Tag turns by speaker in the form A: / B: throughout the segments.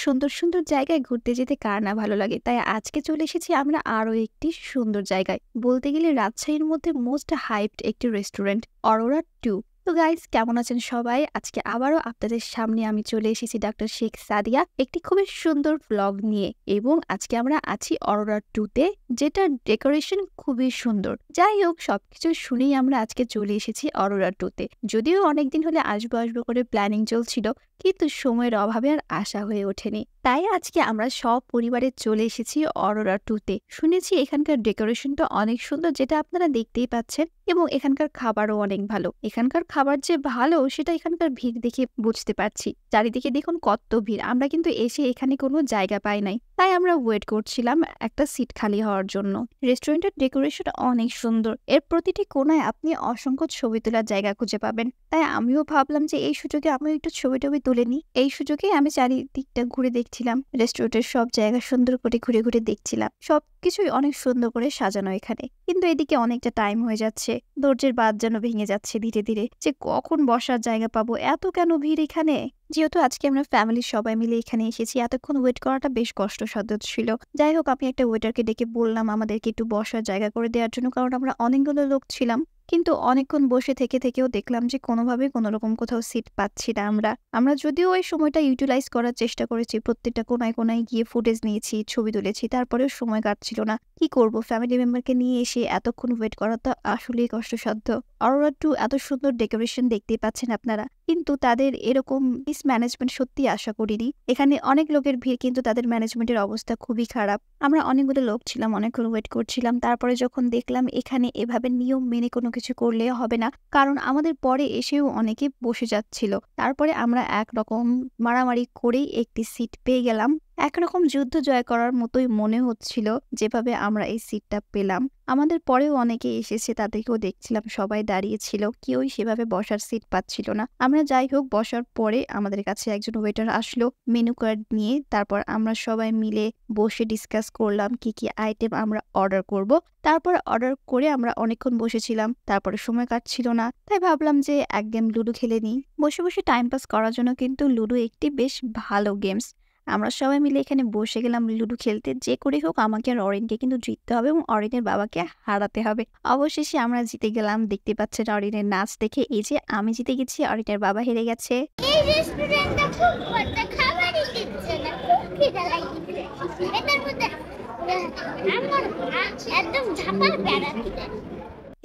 A: সুন্দর, সুন্দর জায়গায় ঘুরতে যেতে কার না ভালো লাগে। তাই আজকে চলে এসেছি আমরা আরো একটি সুন্দর জায়গায়। বলতে গেলে রাজশাহীর মধ্যে মোস্ট হাইপড একটি রেস্টুরেন্ট অরোরা 2। তো গাইস কেমন আছেন সবাই? আজকে আবারও আপনাদের সামনে আমি চলে এসেছি ডক্টর শেখ সাদিয়া একটি খুবই সুন্দর ভ্লগ নিয়ে, এবং আজকে আমরা আছি অরোরা 2 তে, যেটার ডেকোরেশন খুবই সুন্দর। যাই হোক, সবকিছু শুনেই আমরা আজকে চলে এসেছি অরোরা 2 তে। যদিও অনেকদিন হলে আসবো আসবো করে প্ল্যানিং চলছিল, কিন্তু সময়ের অভাবে আর আসা হয়ে ওঠেনি। তাই আজকে আমরা সব পরিবারে চলে এসেছি অরোরা 2 তে। শুনেছি এখানকার ডেকোরেশনটা অনেক সুন্দর, যেটা আপনারা দেখতেই পাচ্ছেন, এবং এখানকার খাবারও অনেক ভালো। এখানকার খাবার যে ভালো সেটা এখানকার ভিড় দেখে বুঝতে পারছি। চারিদিকে দেখুন কত ভিড়। আমরা কিন্তু এসে এখানে কোনো জায়গা পাই নাই, তাই আমরা ওয়েট করছিলাম একটা সিট খালি হওয়ার জন্য। রেস্টুরেন্টের ডেকোরেশন অনেক সুন্দর। এর প্রতিটি কোণায় আপনি অসংখ্য ছবি তোলার জায়গা খুঁজে পাবেন। তাই আমিও ভাবলাম যে এই সুযোগে আমিও একটু ছবি টবি তুলে নিই। এই সুযোগে আমি চারিদিকটা ঘুরে দেখছিলাম, রেস্টুরেন্টের সব জায়গা সুন্দর করে ঘুরে ঘুরে দেখছিলাম। সবকিছুই অনেক সুন্দর করে সাজানো এখানে। কিন্তু এদিকে অনেকটা টাইম হয়ে যাচ্ছে, ধৈর্যের বাঁধ যেন ভেঙে যাচ্ছে ধীরে ধীরে, যে কখন বসার জায়গা পাবো। এত কেন ভিড় এখানে? যেহেতু আজকে আমরা ফ্যামিলির সবাই মিলে এখানে এসেছি, এতক্ষণ ওয়েট করাটা বেশ কষ্টসাধ্য ছিল। যাই হোক, আমি একটা ওয়েটারকে ডেকে বললাম আমাদেরকে একটু বসার জায়গা করে দেওয়ার জন্য, কারণ আমরা অনেকগুলো লোক ছিলাম। কিন্তু অনেকক্ষণ বসে থেকেও দেখলাম যে কোনোভাবে কোনোরকম কোথাও সিট পাচ্ছি না আমরা যদিও ওই সময়টা ইউটিলাইজ করার চেষ্টা করেছি, প্রত্যেকটা কোনায় কোনায় গিয়ে ফুটেজ নিয়েছি, ছবি তুলেছি, তারপরেও সময় কাটছিল না। কি করব, ফ্যামিলি মেম্বারকে নিয়ে এসে এতক্ষণ ওয়েট করা তো আসলেই কষ্টসাধ্য। অরোরা 2 এত সুন্দর ডেকোরেশন দেখতেই পাচ্ছেন আপনারা, কিন্তু তাদের এরকম মিসম্যানেজমেন্ট সত্যি আশা করিনি। এখানে অনেক লোকের ভিড়, কিন্তু তাদের ম্যানেজমেন্টের অবস্থা খুবই খারাপ। আমরা অনেকগুলো লোক ছিলাম, অনেকক্ষণ ওয়েট করছিলাম। তারপরে যখন দেখলাম এখানে এভাবে নিয়ম মেনে কোনো কিছু করলে হবে না, কারণ আমাদের পরে এসেও অনেকে বসে যাচ্ছিল। তারপরে আমরা একরকম মারামারি করেই একটি সিট পেয়ে গেলাম। একরকম যুদ্ধ জয় করার মতোই মনে হচ্ছিল যেভাবে আমরা এই সিটটা পেলাম। আমাদের পরেও অনেকে এসেছে, তাদেরকেও দেখছিলাম সবাই দাঁড়িয়েছিল, কেউই সেভাবে বসার সিট পাচ্ছিল না। আমরা যাই হোক বসার পরে আমাদের কাছে একজন ওয়েটার আসলো মেনু কার্ড নিয়ে। তারপর আমরা সবাই মিলে বসে ডিসকাস করলাম কি কি আইটেম আমরা অর্ডার করব। তারপর অর্ডার করে আমরা অনেকক্ষণ বসেছিলাম, তারপরে সময় কাটছিল না, তাই ভাবলাম যে এক গেম লুডো খেলে নিই। বসে বসে টাইম পাস করার জন্য কিন্তু লুডো একটি বেশ ভালো গেমস। আমরা সবাই মিলে এখানে বসে গেলাম লুডো খেলতে। যে করে হোক আমাকে আর অরিনকে কিন্তু জিততে হবে, এবং অরিনের বাবাকে হারাতে হবে। অবশেষে আমরা জিতে গেলাম। দেখতে পাচ্ছেন অরিনের নাচ দেখে, এই যে আমি জিতে গেছি, অরিনের বাবা হেরে গেছে।
B: এই রেস্টুরেন্টটা খুব মজা, খাবারই দিচ্ছে না, খুব খিদে লাগছে। এটার মধ্যে আমার একদম ঝাপার প্যারা দিচ্ছে।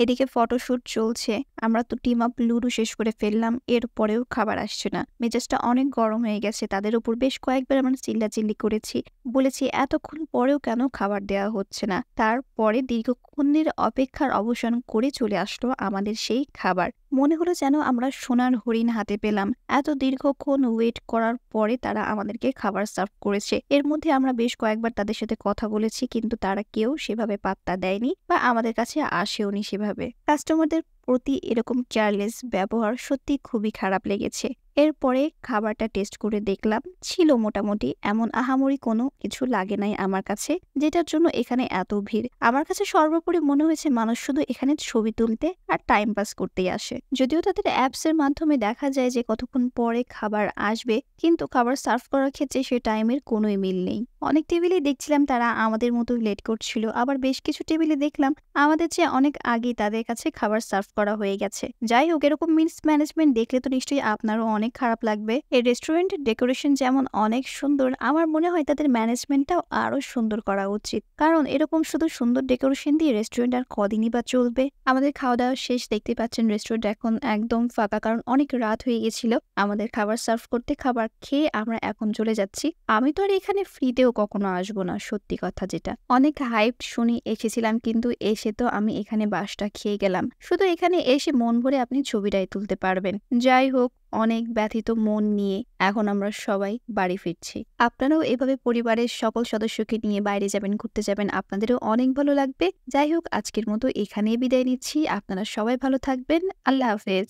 A: এদিকে ফটোশুট চলছে। আমরা তো টিম আপ লুডো শেষ করে ফেললাম, এরপরেও খাবার আসছে না। মেজাজটা অনেক গরম হয়ে গেছে। তাদের উপর বেশ কয়েকবার আমরা চিল্লাচিল্লি করেছি, বলেছি এতক্ষণ পরেও কেন খাবার দেওয়া হচ্ছে না। তারপরে দীর্ঘক্ষণের অপেক্ষার অবসান করে চলে আসলো আমাদের সেই খাবার। মনে হলো যেন আমরা সোনার হরিণ হাতে পেলাম। এত দীর্ঘক্ষণ ওয়েট করার পরে তারা আমাদেরকে খাবার সার্ভ করেছে। এর মধ্যে আমরা বেশ কয়েকবার তাদের সাথে কথা বলেছি, কিন্তু তারা কেউ সেভাবে পাত্তা দেয়নি বা আমাদের কাছে আসেওনি সেভাবে। কাস্টমারদের প্রতি এরকম কেয়ারলেস ব্যবহার সত্যি খুবই খারাপ লেগেছে। এরপরে খাবারটা টেস্ট করে দেখলাম, ছিল মোটামুটি, এমন আহামরি কোনো কিছু লাগে নাই আমার কাছে, যেটার জন্য এখানে এত ভিড়। আমার কাছে সর্বোপরি মনে হয়েছে মানুষ শুধু এখানে ছবি তুলতে আর টাইম পাস করতেই আসে। যদিও তাদের অ্যাপস এর মাধ্যমে দেখা যায় যে কতক্ষণ পরে খাবার আসবে, কিন্তু খাবার সার্ভ করার ক্ষেত্রে সে টাইমের কোনোই মিল নেই। অনেক টেবিলেই দেখছিলাম তারা আমাদের মতোই লেট করছিল, আবার বেশ কিছু টেবিলে দেখলাম আমাদের চেয়ে অনেক আগেই তাদের কাছে খাবার সার্ভ করা হয়ে গেছে। যাই হোক, এরকম মিসম্যানেজমেন্ট দেখলে তো নিশ্চয়ই আপনারও অনেক খারাপ লাগবে। এই রেস্টুরেন্টের ডেকোরেশন যেমন অনেক সুন্দর, আমার মনে হয় তাদের ম্যানেজমেন্টটাও আরো সুন্দর করা উচিত, কারণ এরকম শুধু সুন্দর ডেকোরেশন দিয়ে রেস্টুরেন্ট আর কদিনই বা চলবে। আমাদের খাওয়া দাওয়া শেষ, দেখতে পাচ্ছেন রেস্টুরেন্ট এখন একদম ফাঁকা, কারণ অনেক রাত হয়ে গেছিল আমাদের খাবার সার্ভ করতে। খাবার খেয়ে আমরা এখন চলে যাচ্ছি। আমি তো আর এখানে ফ্রিতেও কখনো আসবো না, সত্যি কথা যেটা। অনেক হাইপ শুনি এসেছিলাম, কিন্তু এসে তো আমি এখানে বাসটা খেয়ে গেলাম। শুধু এখানে এসে মন ভরে আপনি ছবিটাই তুলতে পারবেন। যাই হোক, অনেক ব্যথিত মন নিয়ে এখন আমরা সবাই বাড়ি ফিরছি। আপনারাও এভাবে পরিবারের সকল সদস্যকে নিয়ে বাইরে যাবেন, ঘুরতে যাবেন, আপনাদেরও অনেক ভালো লাগবে। যাই হোক, আজকের মতো এখানেই বিদায় নিচ্ছি। আপনারা সবাই ভালো থাকবেন। আল্লাহ হাফেজ।